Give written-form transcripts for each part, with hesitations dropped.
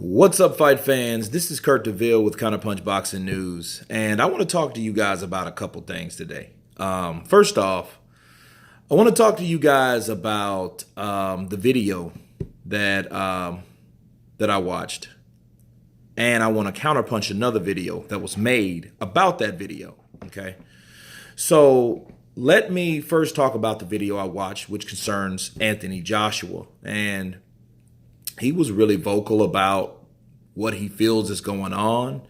What's up, fight fans? This is Kurt DeVille with Counterpunch Boxing News, and I want to talk to you guys about a couple things today. First off, I want to talk to you guys about the video that that I watched, and I want to counterpunch another video that was made about that video. Okay, so let me first talk about the video I watched, which concerns Anthony Joshua, and he was really vocal about what he feels is going on.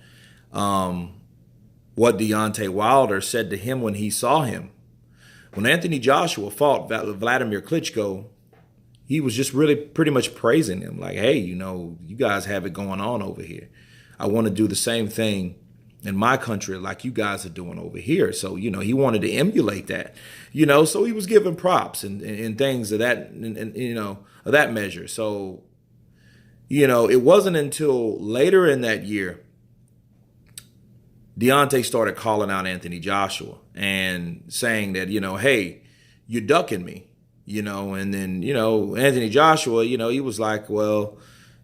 What Deontay Wilder said to him when he saw him. When Anthony Joshua fought Vladimir Klitschko, he was just really pretty much praising him. Like, hey, you guys have it going on over here. I want to do the same thing in my country like you guys are doing over here. So, he wanted to emulate that, so he was giving props and things of that, of that measure. So, it wasn't until later in that year Deontay started calling out Anthony Joshua and saying that, hey, you're ducking me, and then, Anthony Joshua, he was like, well,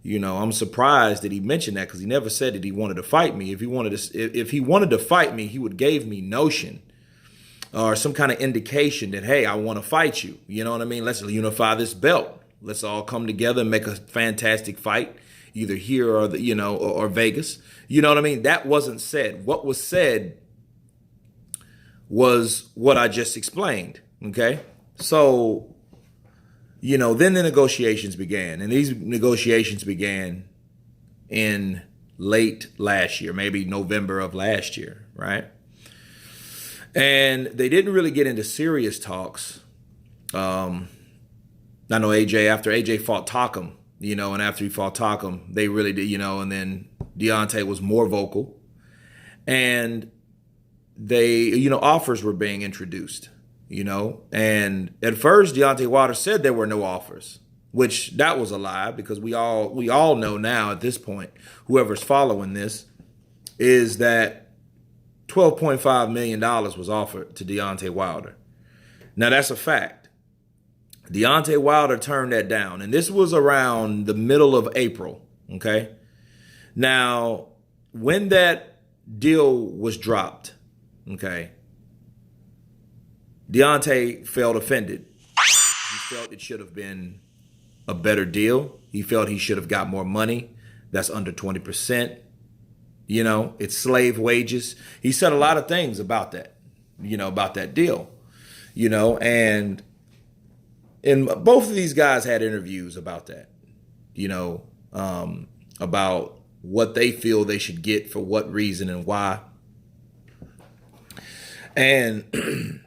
I'm surprised that he mentioned that because he never said that he wanted to fight me. If he wanted to fight me, he would gave me notion or some kind of indication that, hey, I want to fight you. You know what I mean? Let's unify this belt. Let's all come together and make a fantastic fight, either here or or Vegas. You know what I mean? That wasn't said. What was said was what I just explained. Okay, so then the negotiations began, and these negotiations began in late last year, maybe November of last year, right? And they didn't really get into serious talks. I know after AJ fought Takam, and after he fought Takam, they really did, and then Deontay was more vocal. And they, offers were being introduced, and at first Deontay Wilder said there were no offers, which that was a lie because we all know now at this point, whoever's following this, is that $12.5 million was offered to Deontay Wilder. Now that's a fact. Deontay Wilder turned that down, and this was around the middle of April, okay? Now, when that deal was dropped, okay, Deontay felt offended. He felt it should have been a better deal. He felt he should have got more money. That's under 20%. It's slave wages. He said a lot of things about that, about that deal, and both of these guys had interviews about that, about what they feel they should get for what reason and why. And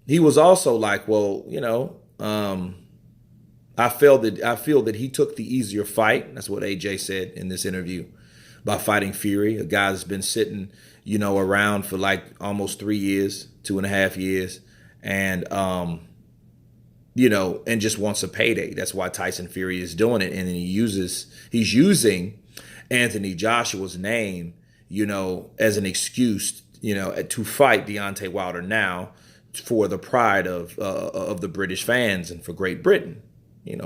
he was also like, well, I feel that he took the easier fight. That's what AJ said in this interview about fighting Fury, a guy that's been sitting, around for like almost 3 years, 2.5 years, and and just wants a payday. That's why Tyson Fury is doing it. And then he's using Anthony Joshua's name, as an excuse, to fight Deontay Wilder now for the pride of the British fans and for Great Britain,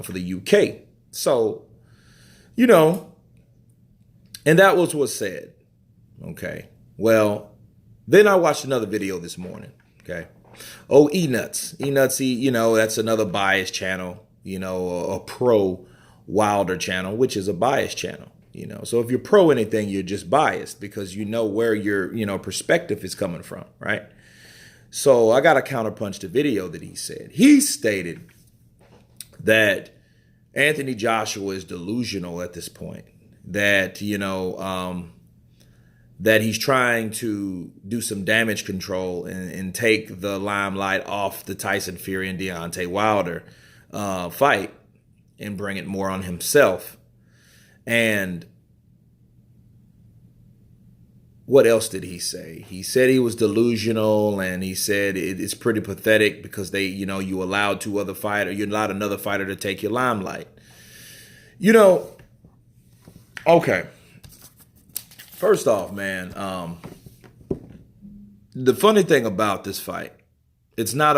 for the UK. So, and that was what's said. Okay. Well, then I watched another video this morning. Okay. Oh, E-Nuts, that's another biased channel, a pro Wilder channel, which is a biased channel, So if you're pro anything, you're just biased because where your, perspective is coming from, right? So I got to counterpunch the video that he said. He stated that Anthony Joshua is delusional at this point, that, that he's trying to do some damage control and take the limelight off the Tyson Fury and Deontay Wilder fight and bring it more on himself. And what else did he say? He said he was delusional, and he said it's pretty pathetic because you allowed you allowed another fighter to take your limelight. Okay. First off, man, the funny thing about this fight, it's not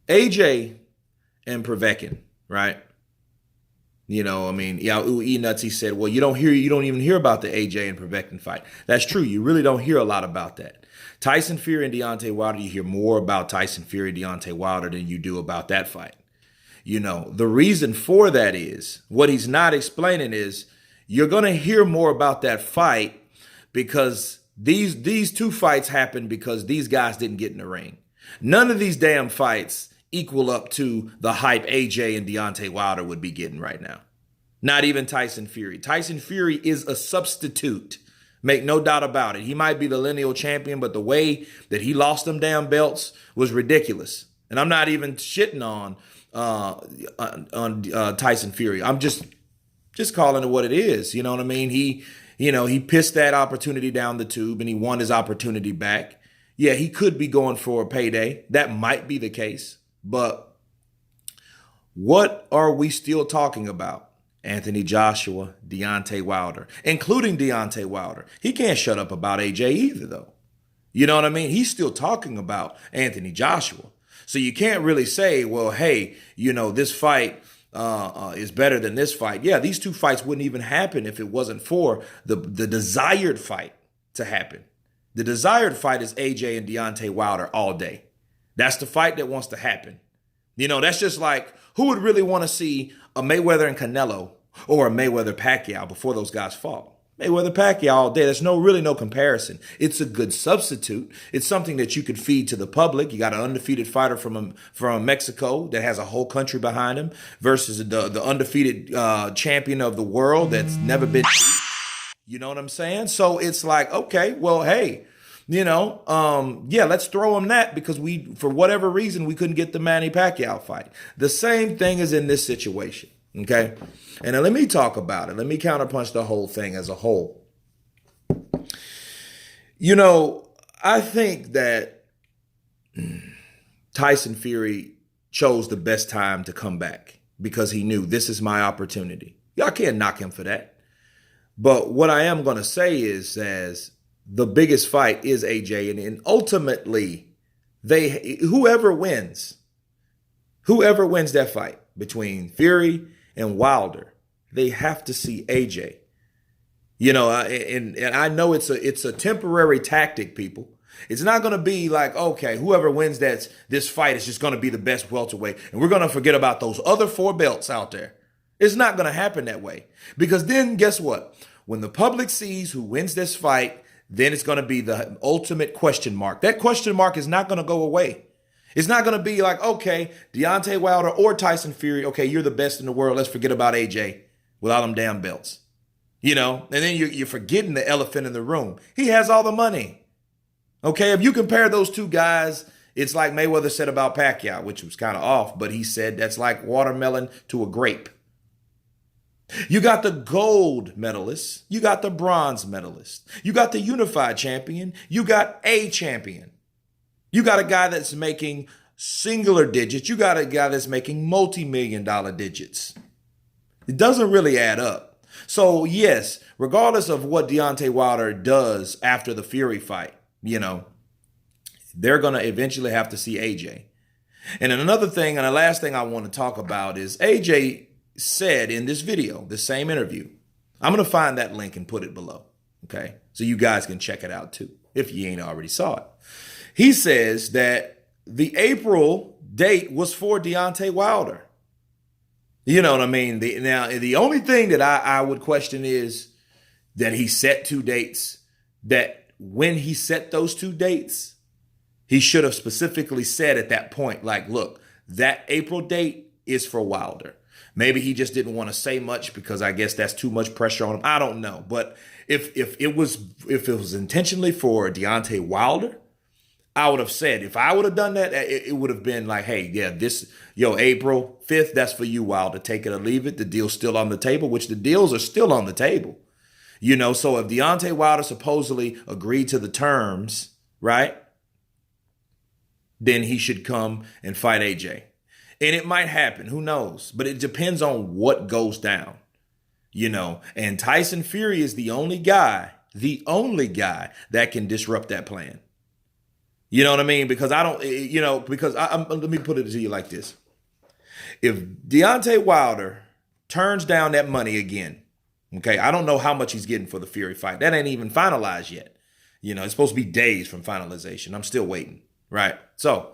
AJ and Povetkin, right? You know, I mean, yeah, E Nuts, he said, well, you don't even hear about the AJ and Povetkin fight. That's true. You really don't hear a lot about that. Tyson Fury and Deontay Wilder, you hear more about Tyson Fury, Deontay Wilder than you do about that fight. You know, the reason for that is what he's not explaining is you're going to hear more about that fight because these two fights happened because these guys didn't get in the ring. None of these damn fights equal up to the hype AJ and Deontay Wilder would be getting right now. Not even Tyson Fury. Tyson Fury is a substitute. Make no doubt about it. He might be the lineal champion, but the way that he lost them damn belts was ridiculous. And I'm not even shitting on Tyson Fury. I'm just calling it what it is. You know what I mean? He pissed that opportunity down the tube and he won his opportunity back. Yeah, he could be going for a payday. That might be the case. But what are we still talking about? Anthony Joshua, Deontay Wilder, including Deontay Wilder. He can't shut up about AJ either, though. You know what I mean? He's still talking about Anthony Joshua. So you can't really say, well, hey, this fight is better than this fight. Yeah, these two fights wouldn't even happen if it wasn't for the desired fight to happen. The desired fight is AJ and Deontay Wilder all day. That's the fight that wants to happen. That's just like, who would really want to see a Mayweather and Canelo or a Mayweather Pacquiao before those guys fought? Mayweather Pacquiao all day. There's really no comparison. It's a good substitute. It's something that you could feed to the public. You got an undefeated fighter from Mexico that has a whole country behind him versus the undefeated champion of the world that's never been. You know what I'm saying? So it's like, okay, well, hey, let's throw him that because for whatever reason, we couldn't get the Manny Pacquiao fight. The same thing is in this situation, okay? And now let me talk about it. Let me counterpunch the whole thing as a whole. I think that Tyson Fury chose the best time to come back because he knew this is my opportunity. Y'all can't knock him for that. But what I am going to say is, as the biggest fight is AJ, and ultimately, whoever wins that fight between Fury and Wilder, they have to see AJ. And I know it's a temporary tactic, people. It's not going to be like, okay, whoever wins this fight is just going to be the best welterweight, and we're going to forget about those other 4 belts out there. It's not going to happen that way. Because then guess what? When the public sees who wins this fight, then it's going to be the ultimate question mark. That question mark is not going to go away. It's not going to be like, okay, Deontay Wilder or Tyson Fury, okay, you're the best in the world. Let's forget about AJ with all them damn belts. And then you're forgetting the elephant in the room. He has all the money. Okay, if you compare those two guys, it's like Mayweather said about Pacquiao, which was kind of off, but he said that's like watermelon to a grape. You got the gold medalist. You got the bronze medalist. You got the unified champion. You got a champion. You got a guy that's making singular digits. You got a guy that's making multi-million-dollar digits. It doesn't really add up. So yes, regardless of what Deontay Wilder does after the Fury fight, they're going to eventually have to see AJ. And then another thing, and the last thing I want to talk about is AJ said in this video, the same interview. I'm going to find that link and put it below. Okay. So you guys can check it out too, if you ain't already saw it. He says that the April date was for Deontay Wilder. You know what I mean? The only thing that I would question is that he set 2 dates, that when he set those 2 dates, he should have specifically said at that point, like, look, that April date is for Wilder. Maybe he just didn't want to say much because I guess that's too much pressure on him. I don't know. But if it was intentionally for Deontay Wilder, I would have said, if I would have done that, it would have been like, hey, yeah, April 5th, that's for you, Wilder. Take it or leave it. The deal's still on the table, which the deals are still on the table. So if Deontay Wilder supposedly agreed to the terms, right, then he should come and fight AJ. And it might happen. Who knows? But it depends on what goes down, and Tyson Fury is the only guy that can disrupt that plan. You know what I mean? Because let me put it to you like this. If Deontay Wilder turns down that money again, okay, I don't know how much he's getting for the Fury fight. That ain't even finalized yet. It's supposed to be days from finalization. I'm still waiting, right? So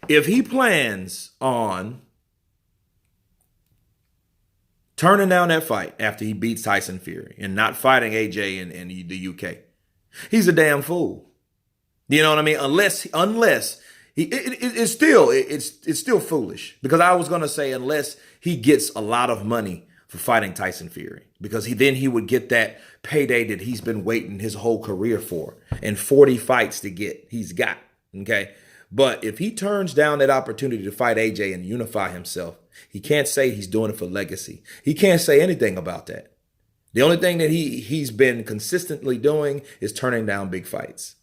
if he plans on turning down that fight after he beats Tyson Fury and not fighting AJ in the UK, he's a damn fool. You know what I mean? Unless it's still foolish, because I was gonna say unless he gets a lot of money for fighting Tyson Fury, because he would get that payday that he's been waiting his whole career for, and 40 fights to get he's got. Okay. But if he turns down that opportunity to fight AJ and unify himself, he can't say he's doing it for legacy. He can't say anything about that. The only thing that he's been consistently doing is turning down big fights.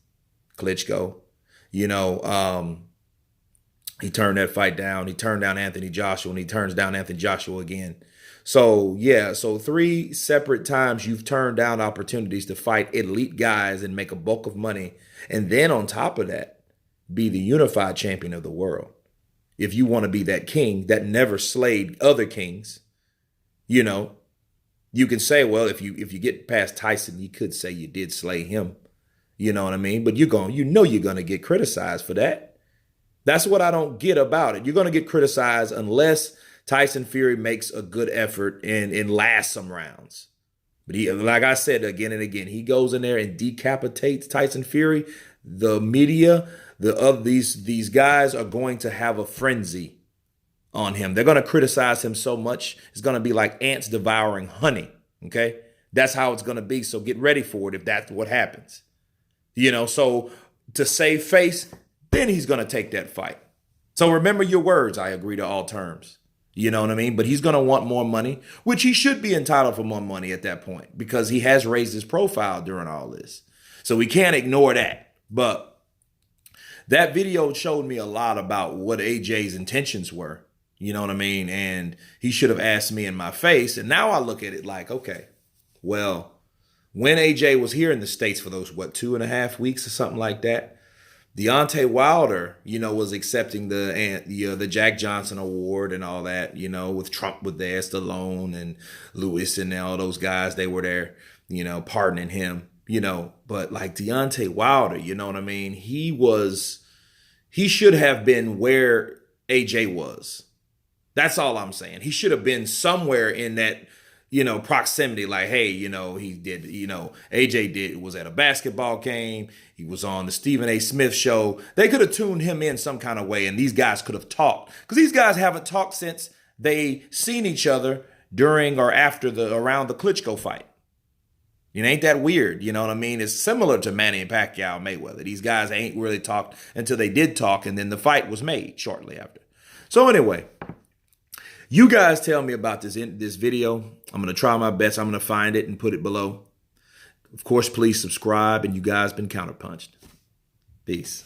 Klitschko, he turned that fight down. He turned down Anthony Joshua, and he turns down Anthony Joshua again. So, yeah, 3 separate times you've turned down opportunities to fight elite guys and make a bulk of money. And then on top of that, be the unified champion of the world. If you want to be that king that never slayed other kings, you can say, well, if you get past Tyson, you could say you did slay him. You know what I mean? But you're going to get criticized for that. That's what I don't get about it. You're going to get criticized unless Tyson Fury makes a good effort and lasts some rounds. But he, like I said again and again, he goes in there and decapitates Tyson Fury. The media, these guys are going to have a frenzy on him. They're going to criticize him so much, it's going to be like ants devouring honey. Okay? That's how it's going to be. So get ready for it if that's what happens. So to save face, then he's going to take that fight. So remember your words. I agree to all terms. You know what I mean? But he's going to want more money, which he should be entitled for more money at that point, because he has raised his profile during all this. So we can't ignore that. But that video showed me a lot about what AJ's intentions were. You know what I mean? And he should have asked me in my face. And now I look at it like, okay, well, when AJ was here in the States for those, 2.5 weeks or something like that, Deontay Wilder, was accepting the Jack Johnson Award and all that, with Trump with there, Stallone and Lewis and all those guys, they were there, pardoning him, but like Deontay Wilder, you know what I mean? He should have been where AJ was. That's all I'm saying. He should have been somewhere in that, proximity, like, hey, he did, AJ was at a basketball game. He was on the Stephen A. Smith show. They could have tuned him in some kind of way, and these guys could have talked, because these guys haven't talked since they seen each other during or after around the Klitschko fight. Ain't that weird? You know what I mean? It's similar to Manny and Pacquiao, Mayweather. These guys ain't really talked until they did talk, and then the fight was made shortly after. So anyway, you guys tell me about this video. I'm going to try my best. I'm going to find it and put it below. Of course, please subscribe, and you guys been counterpunched. Peace.